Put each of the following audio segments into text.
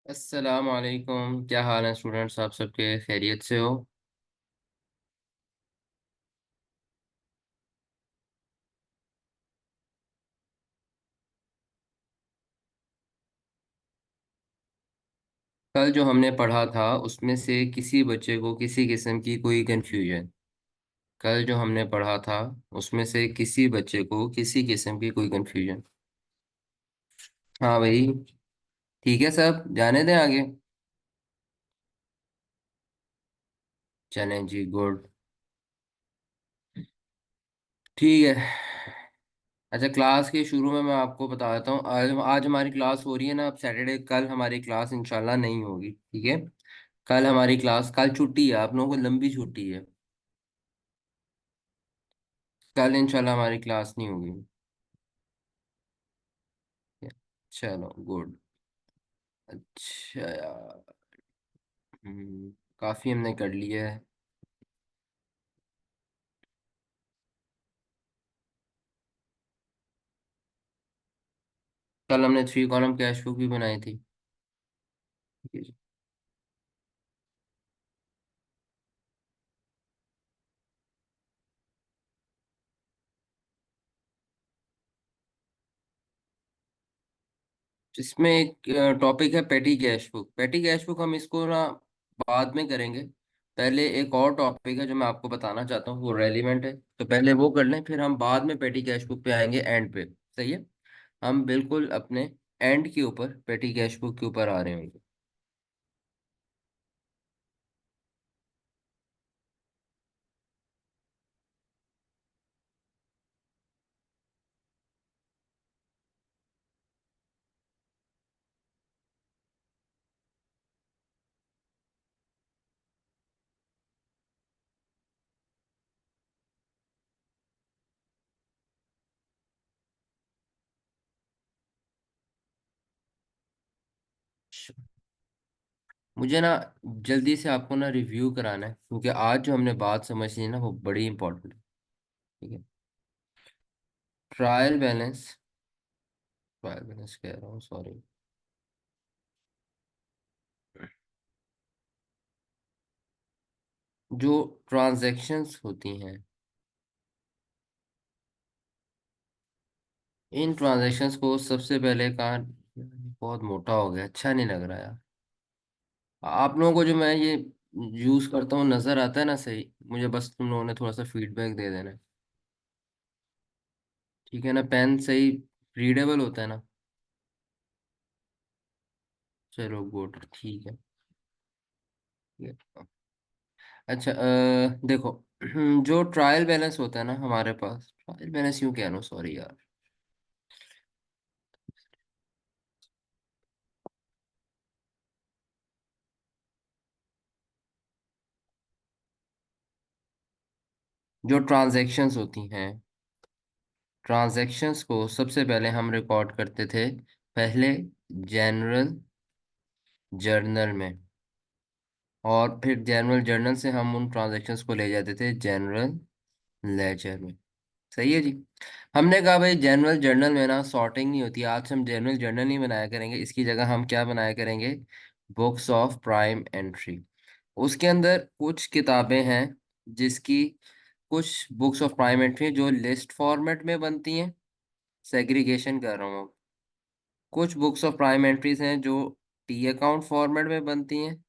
अस्सलाम वालेकुम। क्या हाल है स्टूडेंट्स? आप सबके खैरियत से हो? कल जो हमने पढ़ा था उसमें से किसी बच्चे को किसी किस्म की कोई कंफ्यूजन। कल जो हमने पढ़ा था उसमें से किसी बच्चे को किसी किस्म की कोई कंफ्यूजन। हाँ भाई। ठीक है, सब जाने दें आगे। चलें जी, गुड। ठीक है। अच्छा, क्लास के शुरू में मैं आपको बता देता हूँ, आज आज हमारी क्लास हो रही है ना, अब सैटरडे। कल हमारी क्लास इंशाल्लाह नहीं होगी, ठीक है। कल हमारी क्लास, कल छुट्टी है, आप लोगों को लंबी छुट्टी है। कल इंशाल्लाह हमारी क्लास नहीं होगी। चलो, गुड। अच्छा यार। काफी हमने कर लिया है। कल हमने 3 कॉलम कैश बुक भी बनाई थी। ठीक है जी। इसमें एक टॉपिक है पेटी कैश बुक। पेटी कैश बुक हम इसको ना बाद में करेंगे। पहले एक और टॉपिक है जो मैं आपको बताना चाहता हूँ, वो रेलिवेंट है, तो पहले वो कर लें, फिर हम बाद में पेटी कैश बुक पे आएंगे एंड पे। सही है। हम बिल्कुल अपने एंड के ऊपर पेटी कैश बुक के ऊपर आ रहे होंगे। मुझे ना जल्दी से आपको ना रिव्यू कराना है, क्योंकि आज जो हमने बात समझी है ना वो बड़ी इंपॉर्टेंट है। ठीक है। Trial balance. ट्रायल बैलेंस कह रहा हूँ, सॉरी। जो ट्रांजैक्शंस होती हैं, इन ट्रांजैक्शंस को सबसे पहले कहाँ। बहुत मोटा हो गया, अच्छा नहीं लग रहा यार। आप लोगों को जो मैं ये यूज करता हूँ नजर आता है ना सही? मुझे बस तुम लोगों ने थोड़ा सा फीडबैक दे देना है। ठीक है ना? पेन सही रीडेबल होता है ना? चलो, गुड, ठीक है। ठीक है। अच्छा, देखो। जो ट्रायल बैलेंस होता है ना हमारे पास, ट्रायल बैलेंस यूं कह लो, सॉरी यार। जो ट्रांजैक्शंस होती हैं, ट्रांजैक्शंस को सबसे पहले हम रिकॉर्ड करते थे, पहले जनरल जर्नल में, और फिर जनरल जर्नल से हम उन ट्रांजैक्शंस को ले जाते थे जनरल लेजर में। सही है जी। हमने कहा भाई जनरल जर्नल में ना सॉर्टिंग नहीं होती, आज से हम जनरल जर्नल नहीं बनाया करेंगे, इसकी जगह हम क्या बनाया करेंगे? Books of prime entry. उसके अंदर कुछ किताबें हैं जिसकी, कुछ बुक्स ऑफ प्राइम एंट्री जो लिस्ट फॉर्मेट में बनती हैं, सेग्रीगेशन कर रहा हूँ। कुछ बुक्स ऑफ प्राइम एंट्रीज हैं जो टी अकाउंट फॉर्मेट में बनती हैं,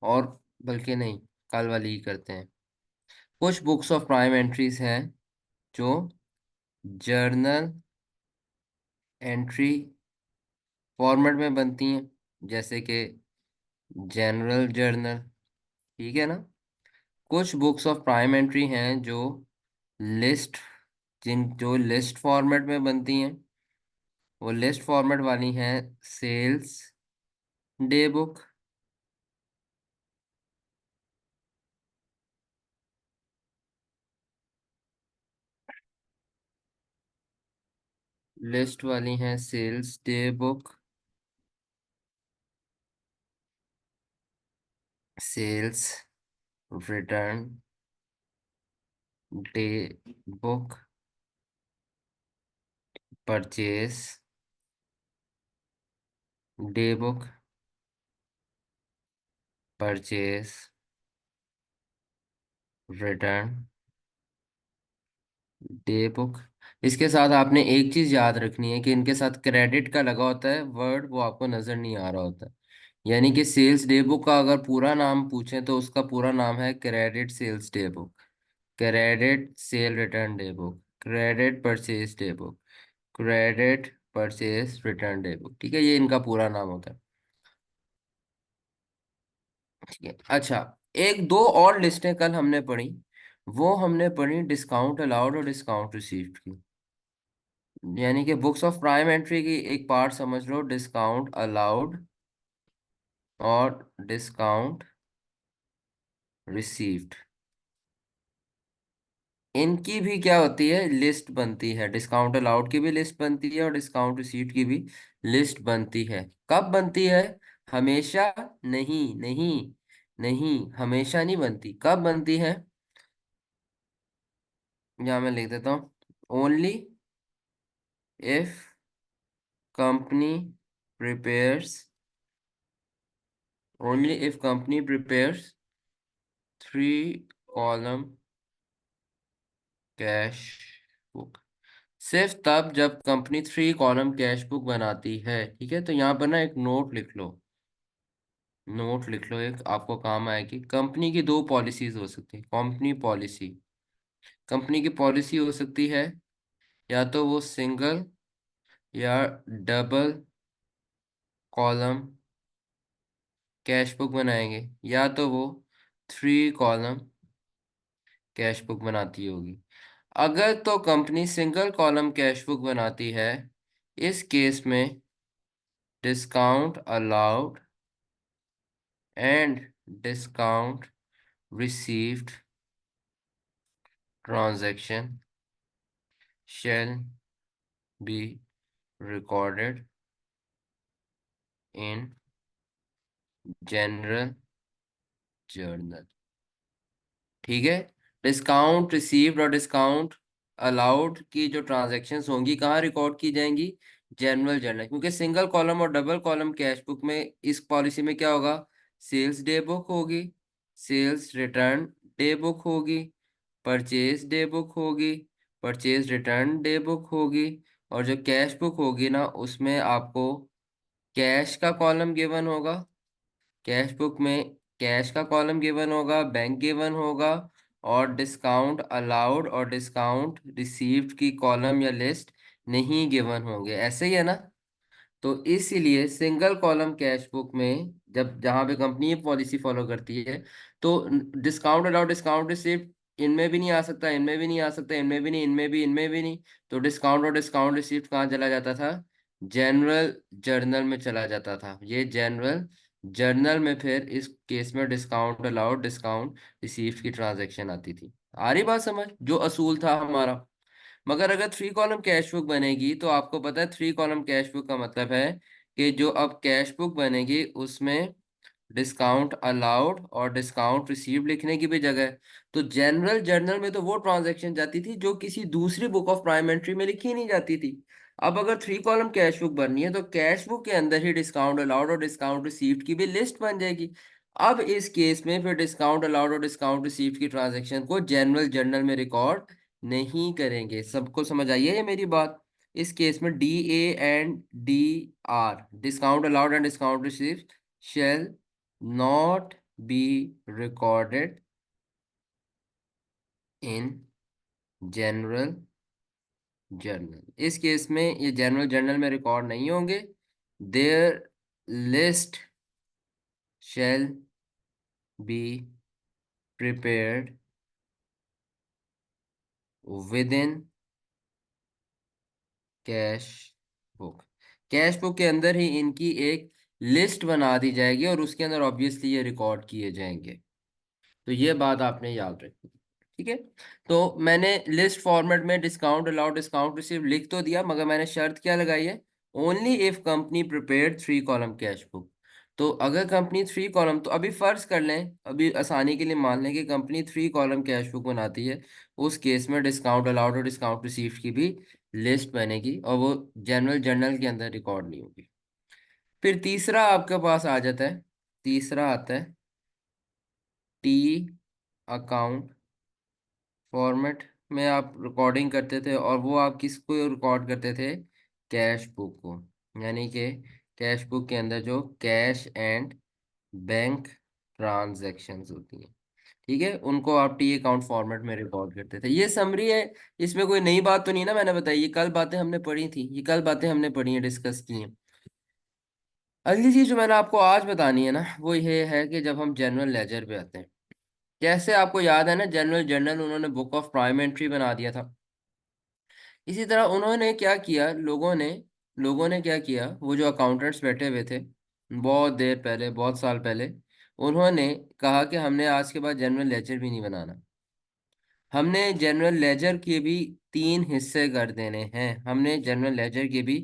और बल्कि नहीं, कल वाली ही करते हैं। कुछ बुक्स ऑफ प्राइम एंट्रीज हैं जो जर्नल एंट्री फॉर्मेट में बनती हैं, जैसे कि जनरल जर्नल। ठीक है ना? कुछ बुक्स ऑफ प्राइम एंट्री हैं जो लिस्ट, जिन जो लिस्ट फॉर्मेट में बनती हैं, वो लिस्ट फॉर्मेट वाली हैं सेल्स डे बुक। लिस्ट वाली हैं sales day book, sales return day book, purchase day book. Purchase return day book. इसके साथ आपने एक चीज याद रखनी है कि इनके साथ क्रेडिट का लगा होता है वर्ड, वो आपको नजर नहीं आ रहा होता। यानी कि सेल्स डे बुक का अगर पूरा नाम पूछें तो उसका पूरा नाम है credit sales day book, credit sale return day book, credit purchase day book, credit purchase return day book. ठीक है, ये इनका पूरा नाम होता है। ठीक है, अच्छा। एक दो और लिस्टें कल हमने पढ़ी, वो हमने पढ़ी डिस्काउंट अलाउड और डिस्काउंट रिसीव्ड की। यानी कि बुक्स ऑफ प्राइम एंट्री की एक पार्ट समझ लो, डिस्काउंट अलाउड और डिस्काउंट रिसीव्ड। इनकी भी क्या होती है, लिस्ट बनती है। डिस्काउंट अलाउड की भी लिस्ट बनती है और डिस्काउंट रिसीव्ड की भी लिस्ट बनती है। कब बनती है? हमेशा नहीं, नहीं, नहीं, हमेशा नहीं बनती। कब बनती है? यहाँ मैं लिख देता हूँ, only if company prepares, only if company prepares 3 column cash book. सिर्फ तब जब कंपनी 3 कॉलम कैश बुक बनाती है। ठीक है, तो यहाँ पर ना एक नोट लिख लो, नोट लिख लो, एक आपको काम आएगी। कंपनी की दो पॉलिसीज हो सकती है। कंपनी पॉलिसी, कंपनी की पॉलिसी हो सकती है या तो वो सिंगल या डबल कॉलम कैश बुक बनाएंगे, या तो वो 3 कॉलम कैश बुक बनाती होगी। अगर तो company single column cash book बनाती है, इस केस में discount allowed and discount received transaction shall be recorded in general journal. ठीक है, डिस्काउंट रिसीव्ड और डिस्काउंट अलाउड की जो ट्रांजैक्शंस होंगी कहाँ रिकॉर्ड की जाएंगी? General journal. क्योंकि सिंगल कॉलम और डबल कॉलम कैश बुक में, इस पॉलिसी में क्या होगा? सेल्स डे बुक होगी, सेल्स रिटर्न डे बुक होगी, परचेज डे बुक होगी, परचेज रिटर्न डे बुक होगी। और जो कैश बुक होगी ना, उसमें आपको कैश का कॉलम गिवन होगा, कैश बुक में कैश का कॉलम गिवन होगा, बैंक गिवन होगा, और डिस्काउंट अलाउड और डिस्काउंट रिसीव्ड की कॉलम या लिस्ट नहीं गिवन होंगे। ऐसे ही है ना? तो इसीलिए सिंगल कॉलम कैश बुक में जब जहां पे कंपनी ये पॉलिसी फॉलो करती है, तो डिस्काउंट अलाउड डिस्काउंट रिसीव्ड इनमें भी नहीं आ सकता, इनमें भी नहीं आ सकता, इनमें भी नहीं, इनमें भी, इनमें भी नहीं। तो डिस्काउंट और डिस्काउंट रिसीव्ड कहाँ चला जाता था? जनरल जर्नल में चला जाता था। ये जनरल जर्नल में फिर इस केस में डिस्काउंट अलाउड डिस्काउंट रिसीव्ड की ट्रांजैक्शन आती थी। आ रही बात समझ, जो असूल था हमारा? मगर अगर 3 कॉलम कैश बुक बनेगी तो आपको पता है 3 कॉलम कैश बुक का मतलब है कि जो अब कैश बुक बनेगी उसमें डिस्काउंट अलाउड और डिस्काउंट रिसीव्ड लिखने की भी जगह है। तो जनरल जर्नल में तो वो ट्रांजैक्शन जाती थी जो किसी दूसरी बुक ऑफ प्राइम एंट्री में लिखी नहीं जाती थी। अब अगर 3 कॉलम कैश बुक बननी है तो कैश बुक के अंदर ही डिस्काउंट अलाउड और डिस्काउंट रिसीव्ड की भी लिस्ट बन जाएगी। अब इस केस में फिर डिस्काउंट अलाउड और डिस्काउंट रिसीव्ड की ट्रांजैक्शन को जनरल जर्नल में रिकॉर्ड नहीं करेंगे। सबको समझ आई है ये मेरी बात? इस केस में DA and DR, discount allowed and discount received, shall not be recorded in general journal. इस केस में ये जनरल जर्नल में रिकॉर्ड नहीं होंगे। Their list shall be prepared with in cash book. Cash book के अंदर ही इनकी एक लिस्ट बना दी जाएगी और उसके अंदर ऑब्वियसली ये रिकॉर्ड किए जाएंगे। तो ये बात आपने याद रखनी। ठीक है, तो मैंने लिस्ट फॉर्मेट में डिस्काउंट अलाउड डिस्काउंट रिसीव लिख तो दिया, मगर मैंने शर्त क्या लगाई है? Only if company prepared 3 column cash book. तो अगर कंपनी 3 कॉलम, तो अभी फर्ज कर लें, अभी आसानी के लिए मान लें कि कंपनी 3 कॉलम कैश बुक बनाती है, उस केस में डिस्काउंट अलाउड और डिस्काउंट रिसीव्ड की भी लिस्ट बनेगी और वो जनरल जर्नल के अंदर रिकॉर्ड नहीं होगी। फिर तीसरा आपके पास आ जाता है, तीसरा आता है टी अकाउंट फॉर्मेट में आप रिकॉर्डिंग करते थे, और वो आप किसको रिकॉर्ड करते थे? कैश बुक को। यानी कि कैश बुक के अंदर जो कैश एंड बैंक ट्रांजैक्शंस होती हैं, ठीक है, उनको आप टी अकाउंट फॉर्मेट में रिकॉर्ड करते थे। ये समरी है, इसमें कोई नई बात तो नहीं ना मैंने बताई, ये कल बातें हमने पढ़ी थी, ये कल बातें हमने पढ़ी हैं, डिस्कस की हैं। अगली चीज जो मैंने आपको आज बतानी है ना, वो ये है कि जब हम जनरल लेजर पे आते हैं, जैसे आपको याद है ना, जनरल जर्नल उन्होंने बुक ऑफ प्राइम एंट्री बना दिया था। इसी तरह उन्होंने क्या किया, लोगों ने क्या किया, वो जो अकाउंटेंट्स बैठे हुए थे बहुत देर पहले, बहुत साल पहले, उन्होंने कहा कि हमने आज के बाद जनरल लेजर भी नहीं बनाना। हमने जनरल लेजर के भी तीन हिस्से कर देने हैं, हमने जनरल लेजर के भी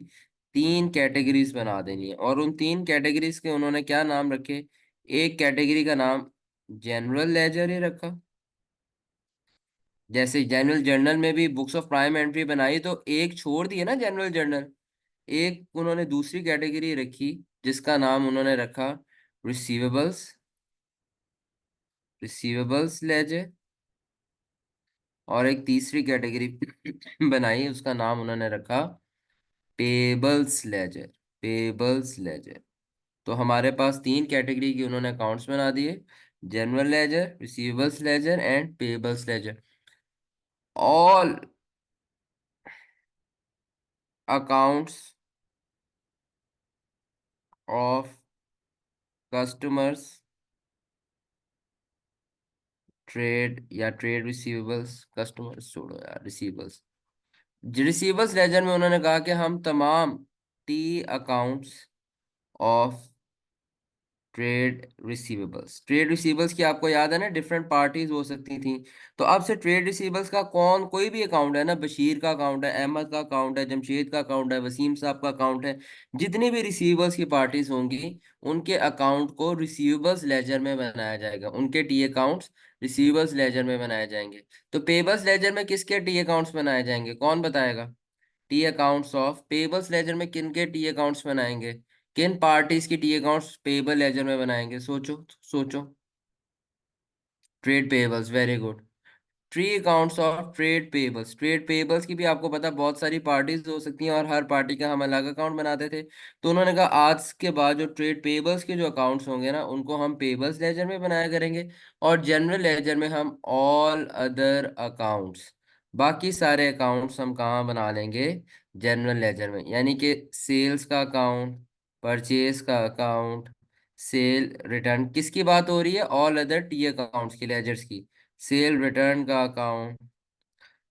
तीन कैटेगरीज बना देनी है, और उन तीन कैटेगरीज के उन्होंने क्या नाम रखे? एक कैटेगरी का नाम जनरल लेजर ही रखा। जैसे जनरल जर्नल में भी बुक्स ऑफ प्राइम एंट्री बनाई, तो एक छोड़ दिए ना जनरल जर्नल, एक उन्होंने दूसरी कैटेगरी रखी जिसका नाम उन्होंने रखा रिसीवेबल्स, रिसीवेबल्स लेजर, और एक तीसरी कैटेगरी बनाई, उसका नाम उन्होंने रखा पेबल्स लेजर, पेबल्स लेजर। तो हमारे पास तीन कैटेगरी की उन्होंने अकाउंट्स बना दिए, general ledger, receivables ledger and payables ledger. All accounts of customers trade, या ट्रेड रिसीवेबल्स, कस्टमर्स छोड़ो यार, रिसीवेबल्स, रिसीवेबल्स लेजर में उन्होंने कहा कि हम तमाम T accounts of trade receivables की आपको याद है ना, डिफरेंट पार्टीज हो सकती थी। तो अब से ट्रेड रिसीवेबल्स का कौन, कोई भी अकाउंट है ना, बशीर का अकाउंट है, अहमद का अकाउंट है, जमशेद का अकाउंट है, वसीम साहब का अकाउंट है, जितनी भी रिसीवेबल्स की पार्टीज होंगी, उनके अकाउंट को रिसीवेबल्स लेजर में बनाया जाएगा, उनके टी अकाउंट्स रिसीवेबल्स लेजर में बनाए जाएंगे। तो पेबल्स लेजर में किसके टी अकाउंट्स बनाए जाएंगे, कौन बताएगा? T accounts of payables ledger में किन के टी अकाउंट्स बनाएंगे, किन पार्टीज की टी अकाउंट्स पेबल लेजर में बनाएंगे? सोचो सोचो। Trade payables, very good. Tree accounts of trade payables, trade payables की भी आपको पता बहुत सारी पार्टीज हो सकती हैं, और हर पार्टी का हम अलग अकाउंट बनाते थे। तो उन्होंने कहा आज के बाद जो ट्रेड पेबल्स के जो अकाउंट्स होंगे ना, उनको हम पेबल्स लेजर में बनाया करेंगे, और जनरल लेजर में हम ऑल अदर अकाउंट्स, बाकी सारे अकाउंट्स हम कहाँ बना लेंगे? जनरल लेजर में। यानी कि सेल्स का अकाउंट, परचेज का अकाउंट, सेल रिटर्न, किसकी बात हो रही है? ऑल अदर टी अकाउंट्स की, लेजर्स की। सेल रिटर्न का अकाउंट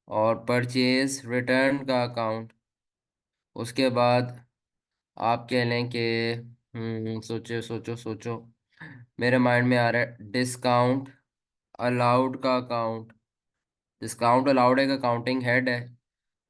और परचेज रिटर्न का अकाउंट। उसके बाद आप कह लें कि सोचो सोचो सोचो, मेरे माइंड में आ रहा है डिस्काउंट अलाउड का अकाउंट। डिस्काउंट अलाउड एक अकाउंटिंग हेड है।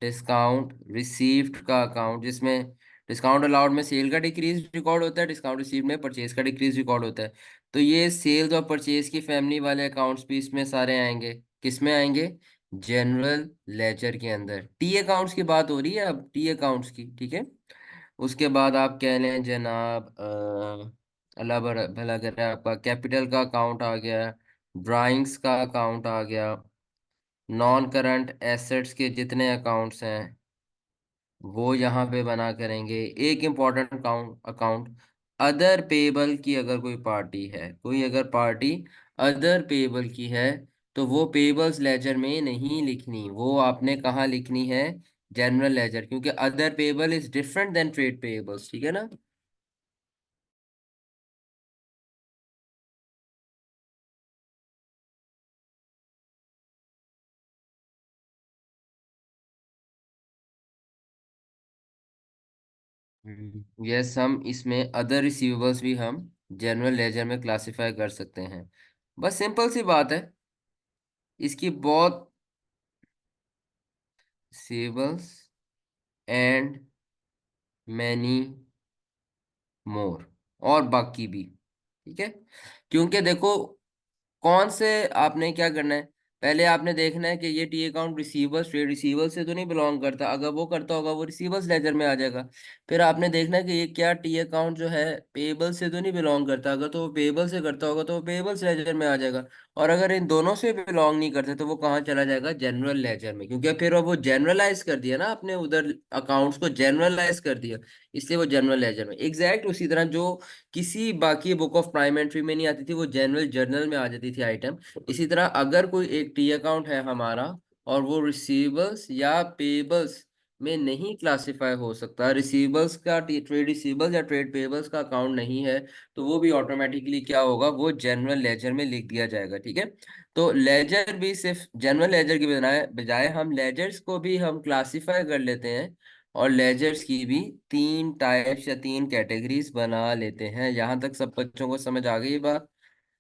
डिस्काउंट रिसीव्ड का अकाउंट, जिसमें डिस्काउंट अलाउड में सेल का डिक्रीज रिकॉर्ड होता है, डिस्काउंट रिसीव्ड में परचेज का डिक्रीज रिकॉर्ड होता है। तो ये सेल्स और परचेज की फैमिली वाले अकाउंट्स भी इसमें सारे आएंगे। किस में आएंगे? जनरल लेजर के अंदर। टी अकाउंट्स की बात हो रही है अब, टी अकाउंट्स की, ठीक है। उसके बाद आप कह लें जनाब, अल्लाह भला करे, आपका कैपिटल का अकाउंट आ गया, ड्राइंग्स का अकाउंट आ गया, नॉन करंट एसेट्स के जितने अकाउंट्स हैं वो यहाँ पे बना करेंगे। एक important account account other payable की, अगर कोई पार्टी है, कोई अगर पार्टी अदर पेबल की है, तो वो पेबल्स लेजर में नहीं लिखनी, वो आपने कहाँ लिखनी है? जनरल लेजर, क्योंकि other payable is different than trade payables, ठीक है ना। यस, हम इसमें अदर रिसीवेबल्स भी हम जनरल लेजर में क्लासिफाई कर सकते हैं। बस सिंपल सी बात है, इसकी बहुत, रिसीवेबल्स एंड मैनी मोर, और बाकी भी, ठीक है। क्योंकि देखो, कौन से आपने क्या करना है, पहले आपने देखना है कि ये T account receivers trade receivers से तो नहीं बिलोंग करता, अगर वो करता होगा वो रिसीवर्स लेजर में आ जाएगा। फिर आपने देखना है कि ये क्या टी अकाउंट जो है पेबल से तो नहीं बिलोंग करता, अगर तो वो पेबल से करता होगा तो वो पेबल्स लेजर में आ जाएगा। और अगर इन दोनों से बिलोंग नहीं करते तो वो कहाँ चला जाएगा, जनरल लेजर में, क्योंकि फिर अब वो जनरलाइज कर दिया ना आपने उधर अकाउंट्स को जनरलाइज कर दिया, इसलिए वो जनरल लेजर में। एग्जैक्ट उसी तरह जो किसी बाकी बुक ऑफ प्राइम एंट्री में नहीं आती थी वो जनरल जर्नल में आ जाती थी आइटम, इसी तरह अगर कोई एक टी अकाउंट है हमारा और वो रिसीवर्स या पेबल्स में नहीं क्लासिफाई हो सकता, रिसीवर्स का ट्रेड रिसीवर्स या ट्रेड पेबल्स का अकाउंट नहीं है, तो वो भी ऑटोमेटिकली क्या होगा, वो जनरल लेजर में लिख दिया जाएगा। ठीक है, तो लेजर भी सिर्फ जनरल लेजर की बजाय बजाय हम लेजर्स को भी हम क्लासिफाई कर लेते हैं, और लेजर्स की भी तीन टाइप्स या तीन कैटेगरीज बना लेते हैं। यहाँ तक सब बच्चों को समझ आ गई बात?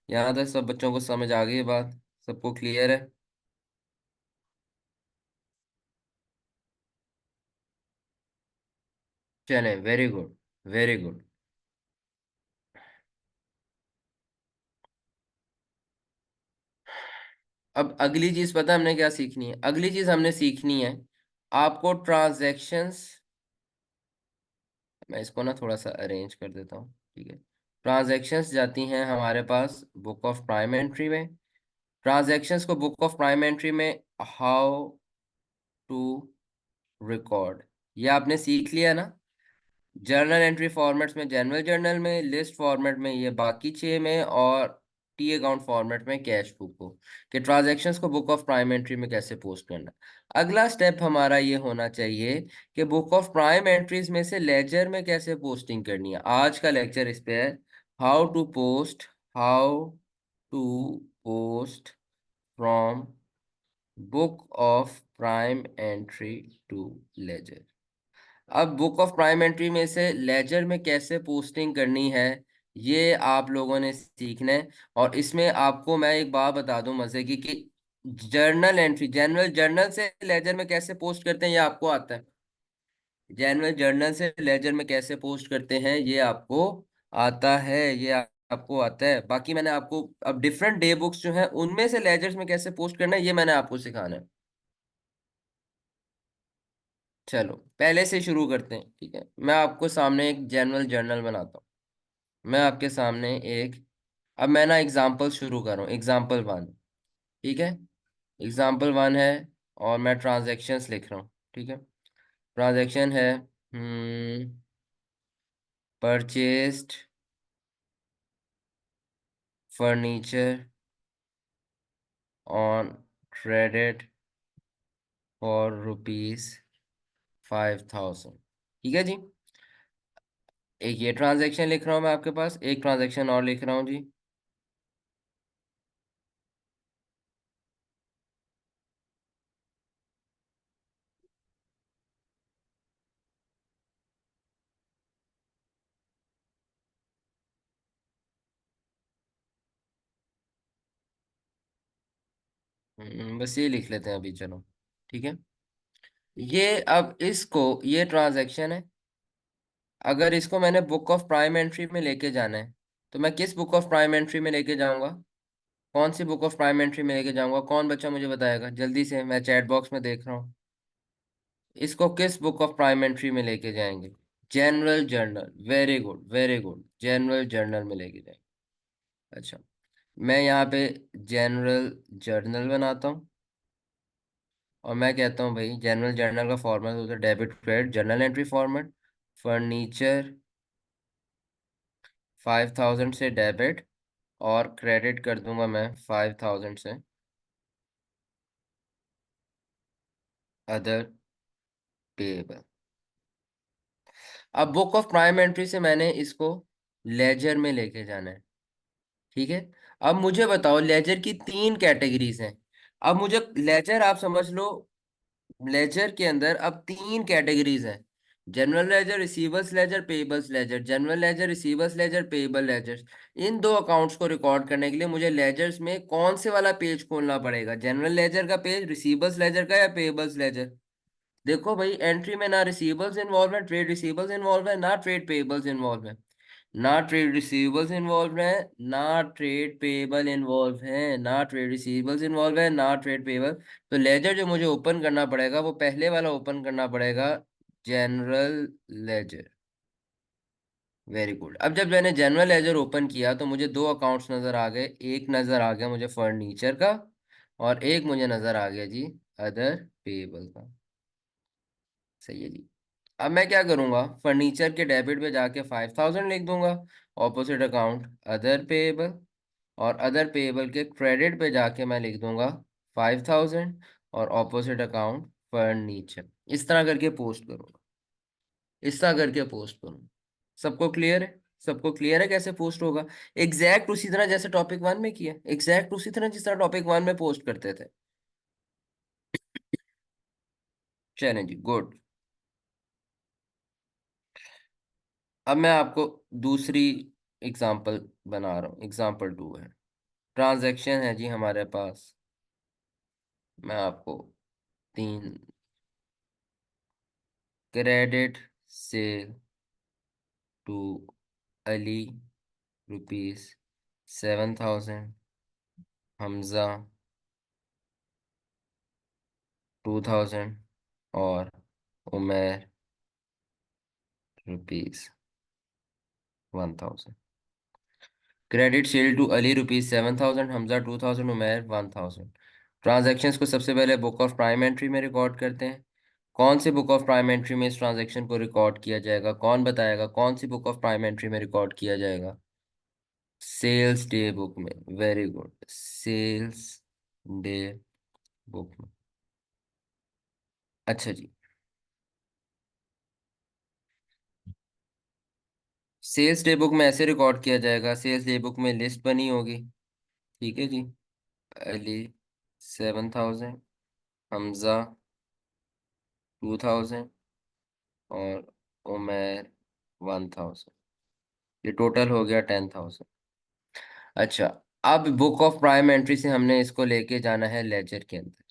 यहाँ तक सब बच्चों को समझ आ गई बात? सबको क्लियर है? चले, वेरी गुड, वेरी गुड। अब अगली चीज पता है हमने क्या सीखनी है? अगली चीज हमने सीखनी है आपको ट्रांजैक्शंस। मैं इसको ना थोड़ा सा अरेंज कर देता हूँ, ठीक है। ट्रांजैक्शंस जाती हैं हमारे पास बुक ऑफ प्राइम एंट्री में। ट्रांजैक्शंस को बुक ऑफ प्राइम एंट्री में हाउ टू रिकॉर्ड, ये आपने सीख लिया ना। जर्नल एंट्री फॉर्मेट्स में जनरल जर्नल में, लिस्ट फॉर्मेट में ये बाकी छः में, और टी अकाउंट फॉर्मेट में कैश बुक को, कि ट्रांजैक्शंस को बुक ऑफ प्राइम एंट्री में कैसे पोस्ट करना। अगला स्टेप हमारा ये होना चाहिए कि बुक ऑफ प्राइम एंट्रीज में से लेजर में कैसे पोस्टिंग करनी है। आज का लेक्चर इस पे है, how to post, how to post from book of prime entry to ledger. अब बुक ऑफ प्राइम एंट्री में से लेजर में कैसे पोस्टिंग करनी है, ये आप लोगों ने सीखना है। और इसमें आपको मैं एक बात बता दूं मजे की, कि जर्नल एंट्री जनरल जर्नल से लेजर में कैसे पोस्ट करते हैं ये आपको आता है। जनरल जर्नल से लेजर में कैसे पोस्ट करते हैं ये आपको आता है, ये आपको आता है। बाकी मैंने आपको अब डिफरेंट डे बुक्स जो हैं उनमें से लेजर्स में कैसे पोस्ट करना है ये मैंने आपको सिखाना है। चलो पहले से शुरू करते हैं, ठीक है। मैं आपको सामने एक जनरल जर्नल बनाता हूँ। मैं आपके सामने एक, अब मैं ना एग्जाम्पल शुरू कर रहा हूँ, एग्जाम्पल वन, ठीक है। एग्जाम्पल वन है और मैं ट्रांजैक्शंस लिख रहा हूँ, ठीक है। ट्रांजैक्शन है purchased furniture on credit for ₹5,000, ठीक है जी। एक ये ट्रांजैक्शन लिख रहा हूँ मैं आपके पास, एक ट्रांजैक्शन और लिख रहा हूँ जी। बस ये लिख लेते हैं अभी, चलो ठीक है। ये अब इसको, ये ट्रांजैक्शन है, अगर इसको मैंने बुक ऑफ प्राइम एंट्री में लेके जाना है तो मैं किस बुक ऑफ प्राइम एंट्री में लेके जाऊंगा? कौन सी बुक ऑफ प्राइम एंट्री में लेके जाऊंगा? कौन बच्चा मुझे बताएगा जल्दी से, मैं चैट बॉक्स में देख रहा हूँ। इसको किस बुक ऑफ प्राइम एंट्री में लेके जाएंगे? General journal, very good very good, general journal में लेके जाएंगे। अच्छा, मैं यहाँ पे जनरल जर्नल बनाता हूँ और मैं कहता हूँ भाई जनरल जर्नल का फॉर्मेट होता है debit credit journal entry format. Furniture 5,000 से डेबिट, और क्रेडिट कर दूंगा मैं 5,000 से अदर पेएबल। अब बुक ऑफ प्राइम एंट्री से मैंने इसको लेजर में लेके जाना है, ठीक है। अब मुझे बताओ लेजर की तीन कैटेगरीज हैं। अब मुझे लेजर, आप समझ लो, लेजर के अंदर अब तीन कैटेगरीज हैं। General ledger, receivers ledger, payables ledger. General ledger, receivers ledger, payable ledger. इन दो अकाउंट्स को रिकॉर्ड करने के लिए मुझे लेजर्स में कौन से वाला पेज खोलना पड़ेगा, जनरल लेजर का पेज, रिसीवर्स लेजर का, या पेबल्स लेजर? देखो भाई, एंट्री में ना रिसीवर्स इन्वॉल्व है, ट्रेड रिसीवर्स इन्वॉल्व है, ना ट्रेड पेबल्स इन्वॉल्व है। ना ट्रेड रिसीवेबल्स इन्वॉल्व है, ना ट्रेड पेबल इन्वॉल्व है, ना ट्रेड रिसीवेबल्स इन्वॉल्व है, ना ट्रेड पेबल। तो लेजर जो मुझे ओपन करना पड़ेगा वो पहले वाला ओपन करना पड़ेगा, जनरल लेजर। Very good. अब जब मैंने जनरल लेजर ओपन किया तो मुझे दो अकाउंट्स नजर आ गए। एक नजर आ गया मुझे फर्नीचर का, और एक मुझे नजर आ गया जी अदर पेबल का। सही है जी। अब मैं क्या करूंगा, फर्नीचर के डेबिट पे जाके 5000 लिख दूंगा, ऑपोजिट अकाउंट अदर पेएबल। और अदर पेएबल के क्रेडिट पे जाके मैं लिख दूंगा 5000, और ऑपोजिट अकाउंट फर्नीचर। इस तरह करके पोस्ट करूंगा, इस तरह करके पोस्ट करूंगा। सबको क्लियर है? सबको क्लियर है कैसे पोस्ट होगा? एग्जैक्ट उसी तरह जैसे टॉपिक वन में किया, एग्जैक्ट उसी तरह जिस तरह टॉपिक वन में पोस्ट करते थे। चलें जी, गुड। अब मैं आपको दूसरी एग्जाम्पल बना रहा हूँ, एग्जाम्पल टू है। ट्रांजैक्शन है जी हमारे पास। मैं आपको तीन, credit sale to Ali ₹7,000, Hamza 2000, और Umar ₹1,000। Credit sale to Ali ₹7,000, Hamza 2000, Umair 1000। Transactions को सबसे पहले बुक ऑफ प्राइम एंट्री में रिकॉर्ड करते हैं। कौन सी बुक ऑफ प्राइम एंट्री में इस ट्रांजैक्शन को रिकॉर्ड किया जाएगा? कौन बताएगा कौन सी बुक ऑफ प्राइम एंट्री में रिकॉर्ड किया जाएगा? सेल्स डे बुक में। Very good, sales day book में। अच्छा जी, सेल्स डे बुक में ऐसे रिकॉर्ड किया जाएगा, सेल्स डे बुक में लिस्ट बनी होगी। ठीक है जी। अली 7000, हमजा 2000, और उमर 1000। ये टोटल हो गया 10,000। अच्छा, अब बुक ऑफ प्राइम एंट्री से हमने इसको लेके जाना है लेजर के अंदर।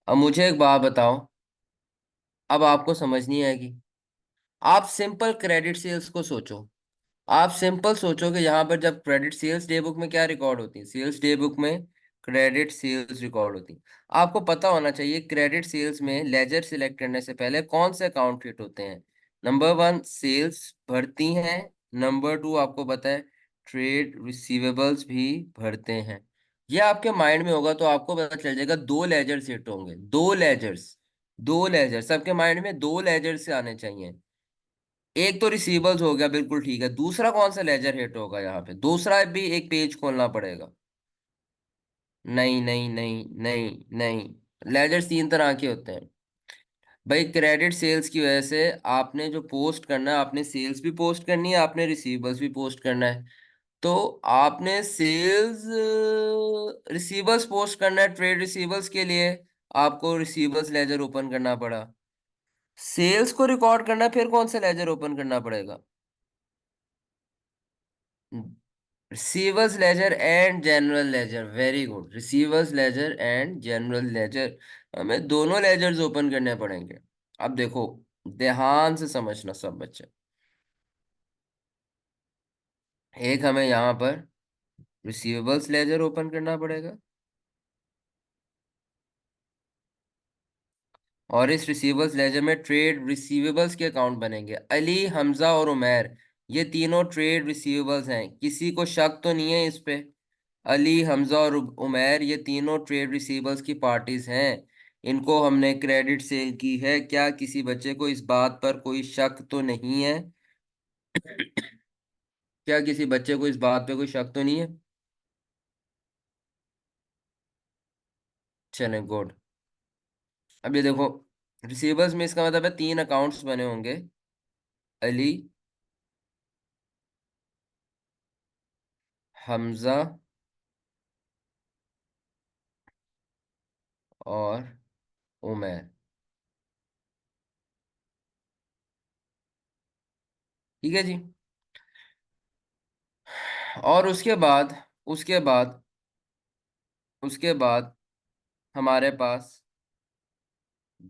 अब मुझे एक बात बताओ, अब आपको समझ नहीं आएगी। आप सिंपल क्रेडिट सेल्स को सोचो। आप सिंपल सोचो कि यहाँ पर जब क्रेडिट सेल्स डे बुक में क्या रिकॉर्ड होती है, सेल्स डे बुक में क्रेडिट सेल्स रिकॉर्ड होती है। आपको पता होना चाहिए क्रेडिट सेल्स में लेजर सिलेक्ट करने से पहले कौन से अकाउंट हिट होते हैं। नंबर वन, सेल्स भरती हैं। नंबर टू, आपको पता है ट्रेड रिसीवेबल्स भी भरते हैं। ये आपके माइंड में होगा तो आपको पता चल जाएगा दो लेजर्स हिट होंगे, दो लेजर्स। दो लेजर सबके माइंड में दो लेजर से आने चाहिए। एक तो रिसीवेबल्स हो गया, बिल्कुल ठीक है। दूसरा कौन सा लेजर हिट होगा यहाँ पे? दूसरा भी एक पेज खोलना पड़ेगा। नहीं नहीं नहीं नहीं नहीं, लेजर्स तीन तरह के होते हैं भाई। क्रेडिट सेल्स की वजह से आपने जो पोस्ट करना है, आपने सेल्स भी पोस्ट करनी है, आपने रिसीवेबल्स भी पोस्ट करना है। तो आपने सेल्स रिसीवेबल्स पोस्ट करना है, ट्रेड रिसीवेबल्स के लिए आपको रिसीवेबल्स लेजर ओपन करना पड़ा। सेल्स को रिकॉर्ड करना है, फिर कौन सा लेजर ओपन करना पड़ेगा? Receivers ledger and general ledger. Very good, receivers ledger and general ledger. हमें दोनों लेजर्स ओपन करने पड़ेंगे। अब देखो, ध्यान से समझना सब बच्चे। एक हमें यहाँ पर रिसीवेबल्स लेजर ओपन करना पड़ेगा, और इस रिसीवेबल्स लेजर में ट्रेड रिसीवेबल्स के अकाउंट बनेंगे। अली, हमजा और उमैर, ये तीनों ट्रेड रिसीवेबल्स हैं। किसी को शक तो नहीं है इस पे? अली, हमजा और उमैर ये तीनों ट्रेड रिसीवेबल्स की पार्टीज हैं। इनको हमने क्रेडिट सेल की है। क्या किसी बच्चे को इस बात पर कोई शक तो नहीं है? क्या किसी बच्चे को इस बात पे कोई शक तो नहीं है? चलें, गुड। अब ये देखो, रिसीवेबल्स में इसका मतलब है तीन अकाउंट्स बने होंगे, अली, हमजा और उमैर। ठीक है जी। और उसके बाद हमारे पास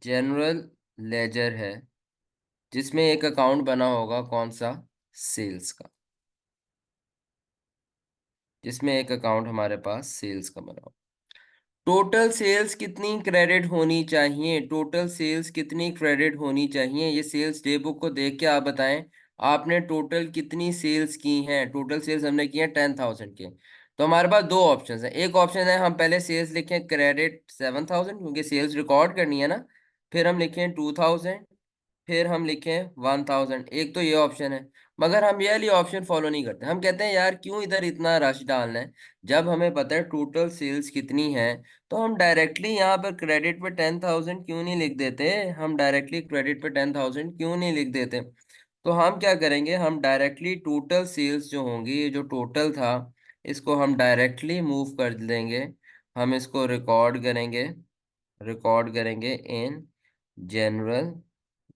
जनरल लेजर है, जिसमें एक अकाउंट बना होगा कौन सा? सेल्स का। जिसमें एक अकाउंट हमारे पास सेल्स का बना हो। टोटल सेल्स कितनी क्रेडिट होनी चाहिए, टोटल सेल्स कितनी क्रेडिट होनी चाहिए, ये सेल्स डे बुक को देख के आप बताएं। आपने टोटल कितनी सेल्स की हैं, टोटल सेल्स हमने की हैं 10,000 के। तो हमारे पास दो ऑप्शन है, एक ऑप्शन है हम पहले सेल्स लिखें क्रेडिट 7,000 क्योंकि सेल्स रिकॉर्ड करनी है ना, फिर हम लिखें 2,000, फिर हम लिखें 1,000। एक तो ये ऑप्शन है, मगर हम ये वाली ऑप्शन फॉलो नहीं करते। हम कहते हैं यार क्यों इधर इतना रश डालना है, जब हमें पता है टोटल सेल्स कितनी है, तो हम डायरेक्टली यहाँ पर क्रेडिट पे 10,000 क्यों नहीं लिख देते, हम डायरेक्टली क्रेडिट पे 10,000 क्यों नहीं लिख देते। तो हम क्या करेंगे, हम डायरेक्टली टोटल सेल्स जो होंगी, ये जो टोटल था, इसको हम डायरेक्टली मूव कर देंगे। हम इसको रिकॉर्ड करेंगे, रिकॉर्ड करेंगे in general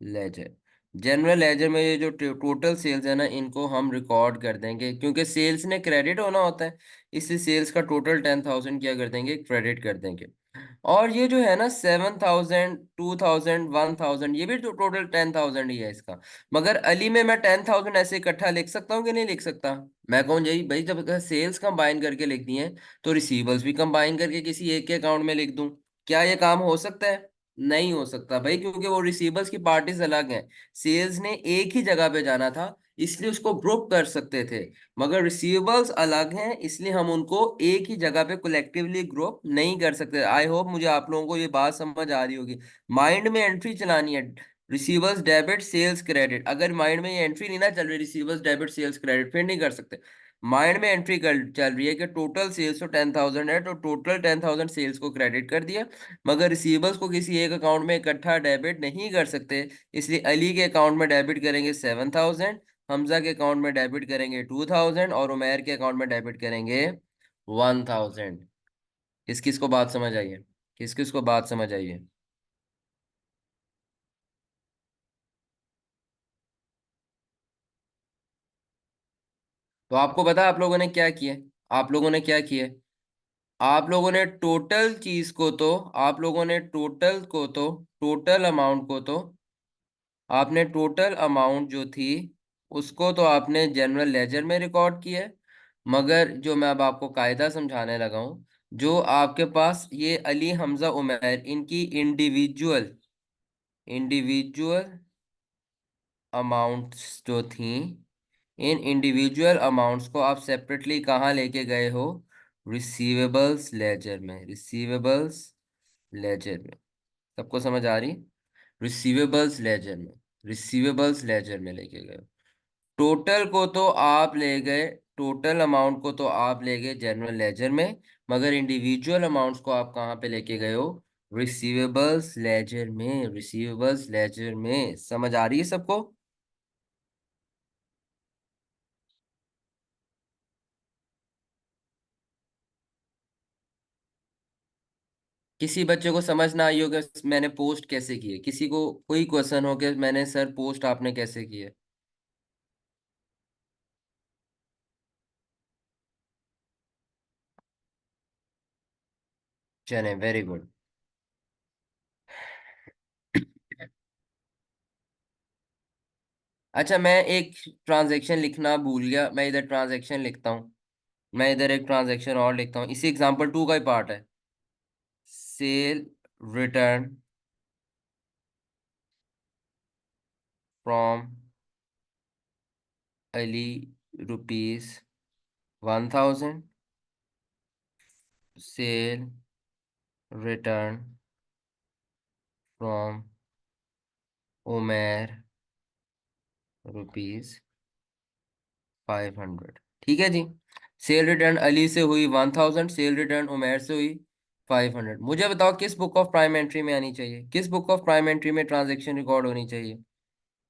ledger. General laser में ये जो टोटल सेल्स है ना, इनको हम रिकॉर्ड कर देंगे क्योंकि सेल्स ने क्रेडिट होना होता है, इसलिए सेल्स का टोटल 10,000 क्या कर देंगे, क्रेडिट कर देंगे। और ये जो है ना 7,000, 2,000, 1,000, ये भी तो टोटल 10,000 ही है इसका। मगर अली में मैं 10,000 ऐसे इकट्ठा लिख सकता हूँ कि नहीं लिख सकता। मैं कहूँ यही भाई, जब सेल्स कंबाइन करके लिख दी है तो रिसीवर्स भी कंबाइन करके किसी एक के अकाउंट में लिख दूं, क्या ये काम हो सकता है। नहीं हो सकता भाई, क्योंकि वो रिसीवर्स की पार्टीज अलग हैं। सेल्स ने एक ही जगह पे जाना था, इसलिए उसको ग्रुप कर सकते थे। मगर रिसीवर्स अलग हैं, इसलिए हम उनको एक ही जगह पे कलेक्टिवली ग्रुप नहीं कर सकते। आई होप मुझे आप लोगों को ये बात समझ आ रही होगी। माइंड में एंट्री चलानी है, रिसीवर्स डेबिट सेल्स क्रेडिट। अगर माइंड में ये एंट्री नहीं ना चल रही, रिसीवर्स डेबिट सेल्स क्रेडिट, फिर नहीं कर सकते। माइंड में एंट्री कर चल रही है कि टोटल सेल्स तो 10,000 है, तो टोटल 10,000 सेल्स को क्रेडिट कर दिया। मगर रिसीवर्स को किसी एक अकाउंट में इकट्ठा डेबिट नहीं कर सकते, इसलिए अली के अकाउंट में डेबिट करेंगे 7,000, हमजा के अकाउंट में डेबिट करेंगे 2,000, और उमैर के अकाउंट में डेबिट करेंगे 1,000। किस किस को बात समझ आई है, किस किस को बात समझ आई है। तो आपको पता है आप लोगों ने क्या किया, आप लोगों ने क्या किया, आप लोगों ने टोटल चीज को तो, आप लोगों ने टोटल को तो, टोटल अमाउंट को तो, आपने टोटल अमाउंट जो थी उसको तो आपने जनरल लेजर में रिकॉर्ड किया है। मगर जो मैं अब आपको कायदा समझाने लगा हूं, जो आपके पास ये अली हमजा उमैर इनकी इंडिविजुअल इंडिविजुअल अमाउंट्स जो थी, इन इंडिविजुअल अमाउंट्स को आप सेपरेटली कहाँ लेके गए हो, रिसीवेबल्स लेजर में, रिसीवेबल्स लेजर में। सबको समझ आ रही, रिसीवेबल्स लेजर में, रिसीवेबल्स लेजर में लेके गए। टोटल को तो आप ले गए, टोटल अमाउंट को तो आप ले गए जनरल लेजर में, मगर इंडिविजुअल अमाउंट्स को आप कहाँ पे लेके गए हो, रिसीवेबल्स लेजर में, रिसीवेबल्स लेजर में। समझ आ रही है सबको। किसी बच्चे को समझ ना आई हो कि मैंने पोस्ट कैसे की है, किसी को कोई क्वेश्चन हो कि मैंने सर पोस्ट आपने कैसे की है। चले, वेरी गुड। अच्छा, मैं एक ट्रांजैक्शन लिखना भूल गया, मैं इधर ट्रांजैक्शन लिखता हूँ। मैं इधर एक ट्रांजैक्शन और लिखता हूँ, इसी एग्जांपल 2 का ही पार्ट है। Sale return from Ali ₹1,000, sale return from Umair ₹500। ठीक है जी। सेल रिटर्न अली से हुई 1,000, सेल रिटर्न उमेर से हुई 500। मुझे बताओ किस बुक ऑफ प्राइम एंट्री में आनी चाहिए, किस बुक ऑफ प्राइम एंट्री में ट्रांजेक्शन रिकॉर्ड होनी चाहिए।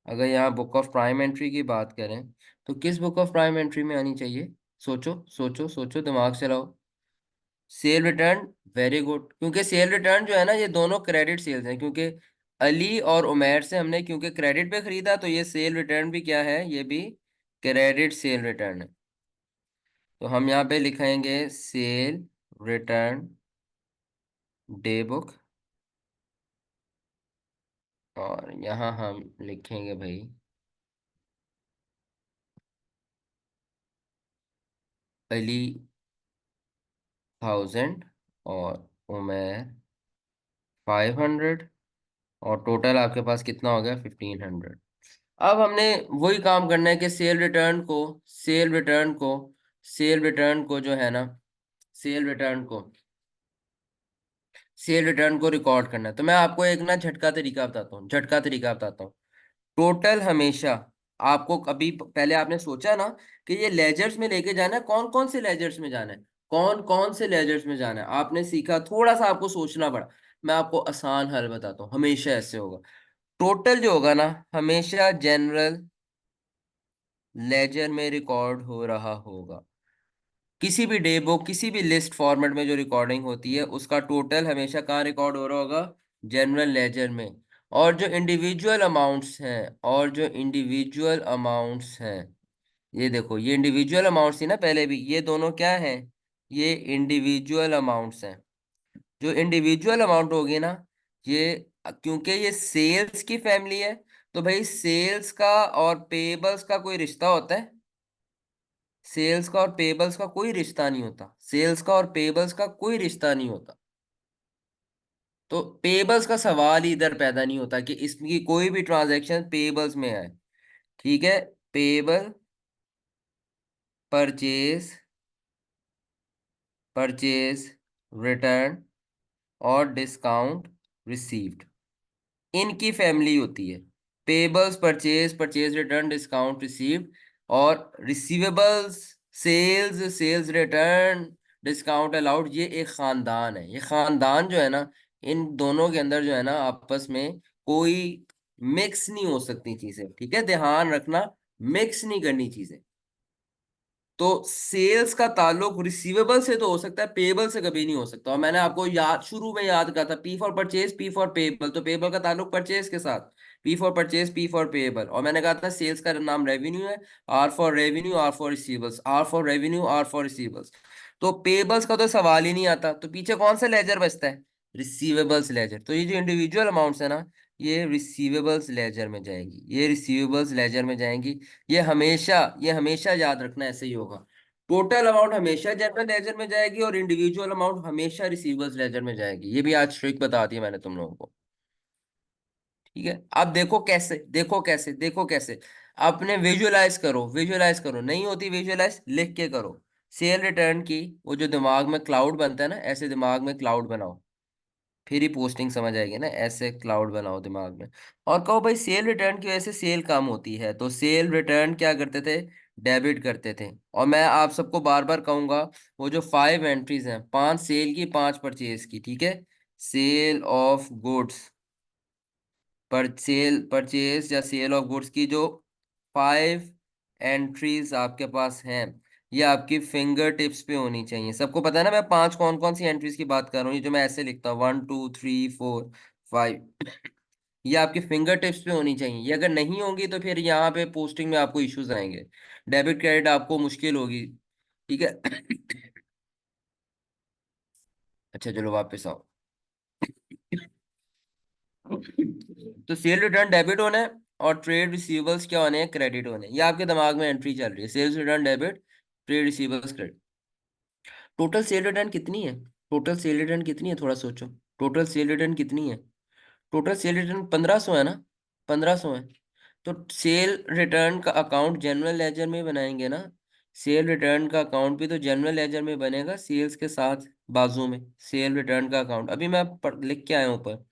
अगर यहाँ बुक ऑफ प्राइम एंट्री की बात करें, तो किस बुक ऑफ प्राइम एंट्री में आनी चाहिए। सोचो सोचो सोचो, दिमाग चलाओ। सेल रिटर्न, वेरी गुड, क्योंकि सेल रिटर्न जो है ना, ये दोनों क्रेडिट सेल्स हैं, क्योंकि अली और उमेर से हमने क्योंकि क्रेडिट पे खरीदा, तो ये सेल रिटर्न भी क्या है, ये भी क्रेडिट सेल रिटर्न है। तो हम यहाँ पे लिखेंगे सेल रिटर्न डे बुक, और यहाँ हम लिखेंगे भाई अली 1000 और उमेर 500, और टोटल आपके पास कितना हो गया? 1500। अब हमने वही काम करना है कि सेल रिटर्न को जो है ना, सेल रिटर्न को सेल रिटर्न को रिकॉर्ड करना है। तो मैं आपको एक ना झटका तरीका बताता हूँ। टोटल हमेशा आपको कभी पहले आपने सोचा ना कि ये लेजर्स में लेके जाना है, कौन कौन से लेजर्स में जाना है, कौन कौन से लेजर्स में जाना है, आपने सीखा, थोड़ा सा आपको सोचना पड़ा। मैं आपको आसान हल बताता हूँ, हमेशा ऐसे होगा। टोटल जो होगा ना, हमेशा जनरल लेजर में रिकॉर्ड हो रहा होगा। किसी भी डे बुक, किसी भी लिस्ट फॉर्मेट में जो रिकॉर्डिंग होती है, उसका टोटल हमेशा कहाँ रिकॉर्ड हो रहा होगा? जनरल लेजर में। और जो इंडिविजुअल अमाउंट्स हैं ये देखो, ये इंडिविजुअल अमाउंट्स थी ना पहले भी, ये दोनों क्या हैं? ये इंडिविजुअल अमाउंट्स हैं। जो इंडिविजुअल अमाउंट होगी ना, ये क्योंकि ये सेल्स की फैमिली है, तो भाई सेल्स का और पेबल्स का कोई रिश्ता होता है? सेल्स का और पेबल्स का कोई रिश्ता नहीं होता, सेल्स का और पेबल्स का कोई रिश्ता नहीं होता। तो पेबल्स का सवाल ही इधर पैदा नहीं होता कि इसकी कोई भी ट्रांजैक्शन पेबल्स में आए। ठीक है? पेबल, परचेज, परचेज रिटर्न और डिस्काउंट रिसीव्ड, इनकी फैमिली होती है। Payables, purchase, purchase return, discount received. और receivables, sales, sales return, discount allowed, ये एक खानदान है। ये खानदान जो है ना, इन दोनों के अंदर जो है ना, आपस में कोई मिक्स नहीं हो सकती चीजें। ठीक है, ध्यान रखना, मिक्स नहीं करनी चीजें। तो सेल्स का ताल्लुक रिसीवेबल से तो हो सकता है, पेबल से कभी नहीं हो सकता। और मैंने आपको याद, शुरू में याद कहा था, P for purchase, P for payable, तो पेबल का ताल्लुक परचेज के साथ, P for purchase, P for payable. और मैंने कहा था सेल्स का नाम रेवेन्यू है, R for revenue, R for receivables, R for revenue, R for receivables. तो पेबल्स का तो सवाल ही नहीं आता, तो पीछे कौन सा लेजर बचता है? Receivables ledger. तो ये जो इंडिविजुअल अमाउंट्स है ना, ये रिसीवेबल्स लेजर में जाएगी, ये रिसीवेबल्स लेजर में जाएंगी। ये हमेशा याद रखना, ऐसे ही होगा। टोटल अमाउंट हमेशा जनरल लेजर में जाएगी, और इंडिविजुअल अमाउंट हमेशा रिसीवर्स लेजर में जाएगी। ये भी आज ट्रिक बता दी मैंने तुम लोगों को। ठीक है? अब देखो कैसे अपने विजुअलाइज करो, नहीं होती विजुअलाइज, लिख के करो। सेल रिटर्न की वो जो दिमाग में क्लाउड बनता है ना, ऐसे दिमाग में क्लाउड बनाओ, फिर ही पोस्टिंग समझ आएगी ना। ऐसे क्लाउड बनाओ दिमाग में, और कहो भाई सेल रिटर्न की वजह से सेल कम होती है, तो सेल रिटर्न क्या करते थे? डेबिट करते थे। और मैं आप सबको बार बार कहूंगा, वो जो 5 एंट्रीज हैं, 5 सेल की, 5 परचेज की, ठीक है? सेल ऑफ गुड्स, पर सेल परचेज या सेल ऑफ गुड्स की जो 5 एंट्रीज आपके पास हैं, ये आपकी फिंगर टिप्स पे होनी चाहिए। सबको पता है ना मैं पांच कौन कौन सी एंट्रीज की बात कर रहा हूँ? ये जो मैं ऐसे लिखता हूँ, 1 2 3 4 5, ये आपकी फिंगर टिप्स पे होनी चाहिए। ये अगर नहीं होंगी तो फिर यहाँ पे पोस्टिंग में आपको इश्यूज आएंगे, डेबिट क्रेडिट आपको मुश्किल होगी। ठीक है? अच्छा चलो वापस आओ। तो सेल रिटर्न डेबिट होना है, और ट्रेड रिसीवेबल्स क्या होने हैं? क्रेडिट होने हैं। ये आपके दिमाग में एंट्री चल रही है, sales return debit, trade receivables credit. Total sale return कितनी है? टोटल सेल रिटर्न कितनी है, थोड़ा सोचो। टोटल सेल रिटर्न कितनी है? टोटल सेल रिटर्न 1500 है ना? 1500 है। तो सेल रिटर्न का अकाउंट जनरल लेजर में बनाएंगे ना, सेल रिटर्न का अकाउंट भी तो जनरल लेजर में बनेगा, सेल्स के साथ बाजू में सेल रिटर्न का अकाउंट। अभी मैं लिख के आया हूँ ऊपर।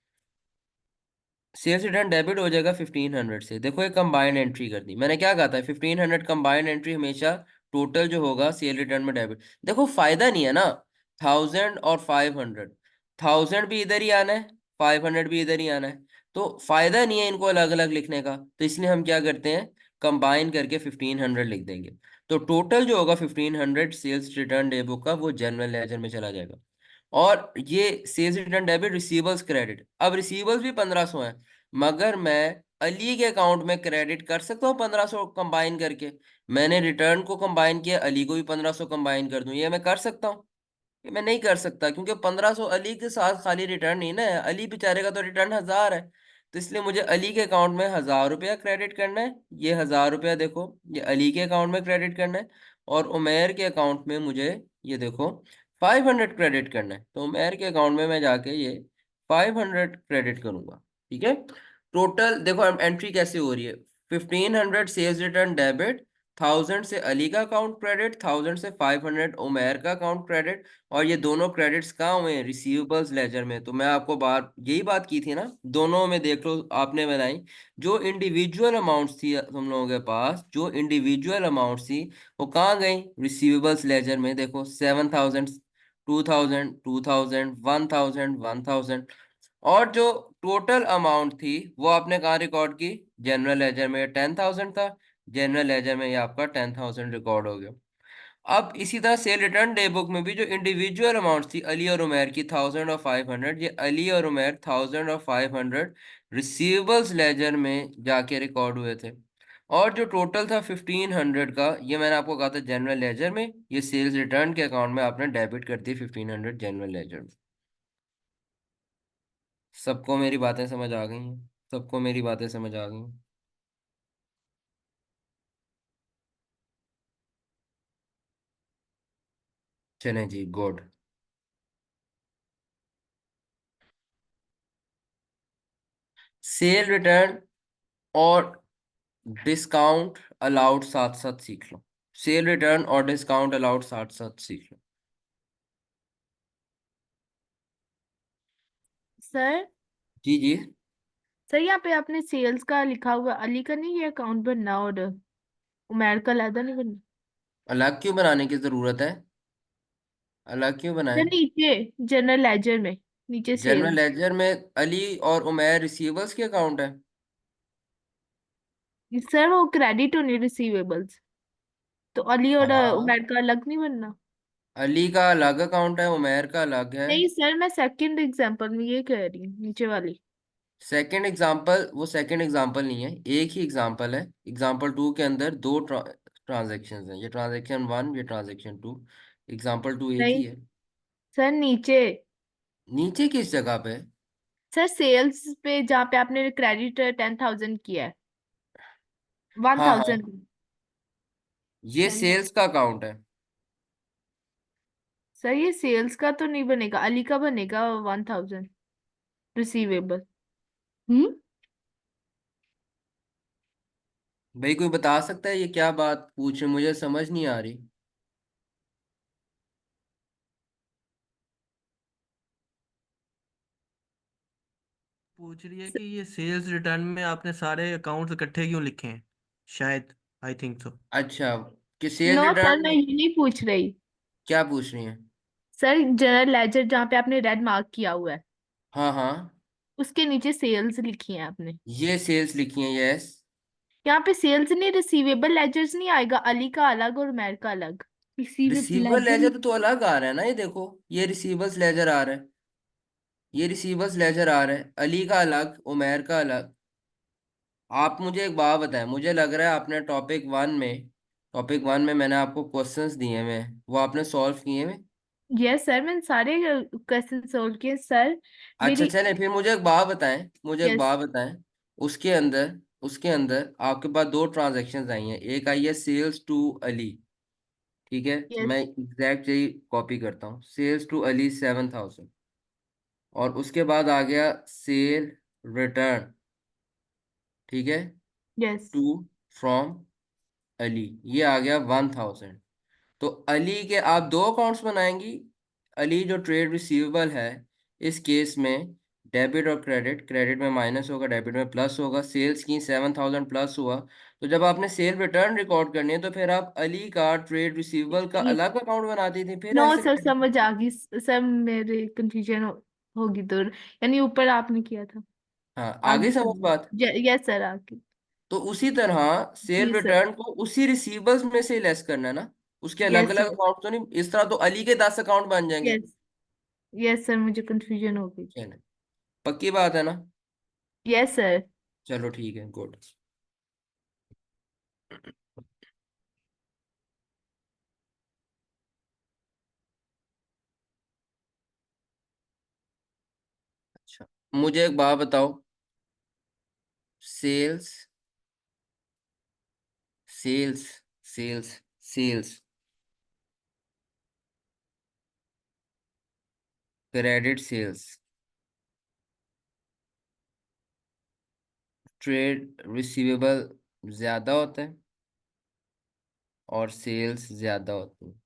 सेल्स रिटर्न डेबिट हो जाएगा 1500 से। देखो ये कंबाइंड एंट्री कर दी मैंने, क्या कहा था? 1500 कंबाइंड एंट्री हमेशा टोटल जो होगा सेल रिटर्न में डेबिट। देखो फायदा नहीं है ना, 1000 और 500, 1000 भी इधर ही आना है, 500 भी इधर ही आना है। तो फायदा नहीं है इनको अलग अलग लिखने का, तो इसलिए हम क्या करते हैं, कंबाइन करके 1500 लिख देंगे। तो टोटल जो होगा 1500 सेल्स रिटर्न डे बुक का, वो जनरल लेजर में चला जाएगा। और ये sales return debit, receivers credit. अब रिसीवर्स भी 1500 है, मगर मैं अली के अकाउंट में क्रेडिट कर सकता हूँ 1500 कंबाइन करके। मैंने रिटर्न को कंबाइन किया, अली को भी 1500 कंबाइन कर दूं, ये मैं कर सकता हूँ? ये मैं नहीं कर सकता, क्योंकि 1500 अली के साथ खाली रिटर्न नहीं ना है, अली बेचारे का तो रिटर्न 1000 है। तो इसलिए मुझे अली के अकाउंट में 1000 रुपया क्रेडिट करना है। ये 1000 रुपया देखो, ये अली के अकाउंट में क्रेडिट करना है। और उमेर के अकाउंट में मुझे, ये देखो, 500 क्रेडिट करना है, तो उमेर के अकाउंट में मैं जाके ये 500 क्रेडिट करूंगा। ठीक है, टोटल देखो एंट्री कैसे हो रही है। 1500 सेल्स रिटर्न डेबिट, 1000 से अली का अकाउंट क्रेडिट, 1000 से 500 उमेर का अकाउंट क्रेडिट। और ये दोनों क्रेडिट्स कहाँ हुए हैं? रिसीवेबल्स लेजर में। तो मैं आपको बात यही बात की थी ना, दोनों में देख लो आपने बनाई। जो इंडिविजुअल अमाउंट्स थी हम लोगों के पास, जो इंडिविजुअल अमाउंट्स थी वो कहाँ गई? रिसीवेबल्स लेजर में। देखो 7000, 2000, 2000, 1000, 1000। और जो टोटल अमाउंट थी वो आपने कहाँ रिकॉर्ड की? जनरल लेजर में। 10,000 था, जनरल लेजर में ये आपका 10,000 रिकॉर्ड हो गया। अब इसी तरह सेल रिटर्न डे बुक में भी जो इंडिविजुअल अमाउंट थी अली और उमेर की, 1000 और 500, ये अली और उमेर 1000 और 500 रिसीवेबल्स लेजर में जाके रिकॉर्ड हुए थे। और जो टोटल था 1500 का, ये मैंने आपको कहा था जनरल लेजर में, ये सेल्स रिटर्न के अकाउंट में आपने डेबिट कर दी 1500 जनरल लेजर में। सबको मेरी बातें समझ आ गई हैं? सबको मेरी बातें समझ आ गई हैं? चलें जी, गुड। सेल रिटर्न और डिस्काउंट अलाउड साथ साथ सीख लो। सेल रिटर्न और डिस्काउंट अलाउड साथ साथ सीख लो। सर। जी जी। सर यहाँ पे आपने सेल्स का लिखा हुआ, अली का नहीं, ये अकाउंट बनना और उमेर का अलहदा नहीं बनना। अलग क्यों बनाने की जरूरत है? अलग क्यों सर बनाए? नीचे जनरल लेजर में, नीचे जनरल सेल्स। लेजर में अली और उमैर रिसीवर्स के अकाउंट है। सर वो क्रेडिट होनी रिसीवेबल्स, तो अली और हाँ, उमेर का अलग नहीं बनना। अली का अलग अकाउंट है, उमैर का अलग है। नहीं सर, मैं सेकंड एग्जांपल में ये कह रही हूँ, नीचे वाली। सेकंड एग्जाम्पल, वो सेकंड एग्जाम्पल नहीं है, एक ही एग्जाम्पल है। एग्जाम्पल टू के अंदर दो ट्रांजेक्शन हैं, ये ट्रांजेक्शन वन, ये ट्रांजेक्शन टू। एग्जाम्पल टू एक ही नहीं है। सर, नीचे। नीचे किस जगह पे? सर सेल्स पे जहाँ पे आपने क्रेडिट 10,000 किया है, वन हाँ हाँ, थाउजेंड ये 10। सेल्स का अकाउंट है। सर ये सेल्स का तो नहीं बनेगा, अली का बनेगा 1,000 रिसीवेबल। हम्म। भाई कोई बता सकता है ये क्या बात पूछ रहे? मुझे समझ नहीं आ रही। पूछ रही है कि ये सेल्स रिटर्न में आपने सारे अकाउंट्स इकट्ठे क्यों लिखे हैं, शायद। I think so. अच्छा, कि सेल नो सर, रिटर्न मैं में ये नहीं पूछ रही। क्या पूछ रही है? सर जनरल लेजर जहाँ पे आपने रेड मार्क किया हुआ है, हाँ हाँ, उसके नीचे सेल्स लिखी है आपने। ये सेल्स लिखी है, यस। यहाँ पे सेल्स नहीं, रिसीवेबल लेजर्स नहीं आएगा, अली का अलग और उमर का अलग। Receivable receivable laser. लेजर तो अलग आ रहा है ना, ये देखो, ये रिसीवर्स लेजर आ रहा है, ये रिसीवर्स लेजर आ रहा है, अली का अलग, उमैर का अलग। आप मुझे एक बात बताएं, मुझे लग रहा है आपने टॉपिक वन में मैंने आपको क्वेश्चंस दिए हैं, वो आपने सॉल्व किए हैं। यस सर, मैंने सारे क्वेश्चन सोल्व किए सर। अच्छा मेरी। चलें, फिर मुझे एक बात बताएं, मुझे एक यस। बात बताएं। उसके अंदर आपके पास दो ट्रांजैक्शंस आई हैं, एक आई है सेल्स टू अली। ठीक है, यस। मैं एग्जैक्ट यही कॉपी करता हूँ, सेल्स टू अली 7,000। और उसके बाद आ गया सेल रिटर्न, ठीक है, यस। टू फ्रॉम अली, ये आ गया 1,000। तो अली के आप दो अकाउंट्स बनाएंगी। अली जो ट्रेड रिसीवेबल है, इस केस में डेबिट और क्रेडिट, क्रेडिट में माइनस होगा, डेबिट में प्लस होगा। सेल्स की 7,000 प्लस हुआ, तो जब आपने सेल रिटर्न रिकॉर्ड करनी है तो फिर आप अली का ट्रेड रिसीवेबल का अलग अकाउंट बनाती थी, फिर नो ऐसे सर, करती समझ थी। आ गई सर, मेरे कंफ्यूजन होगी दूर। यानी ऊपर आपने किया था, हाँ, आगे आगे समझ बात। समझ। यस सर, आगे। तो उसी तरह सेल जी सर। रिटर्न को उसी रिसीवेबल्स में से लेस करना है ना, उसके अलग यस अलग सर। अकाउंट तो नहीं, इस तरह तो अली के 10 अकाउंट बन जाएंगे। यस। यस सर, मुझे कंफ्यूजन हो गई। चलो, पक्की बात है ना? Yes sir. चलो ठीक है, गुड। अच्छा, मुझे एक बात बताओ। Sales sales sales sales credit sales, trade receivable ज्यादा होता है और सेल्स ज्यादा होती है।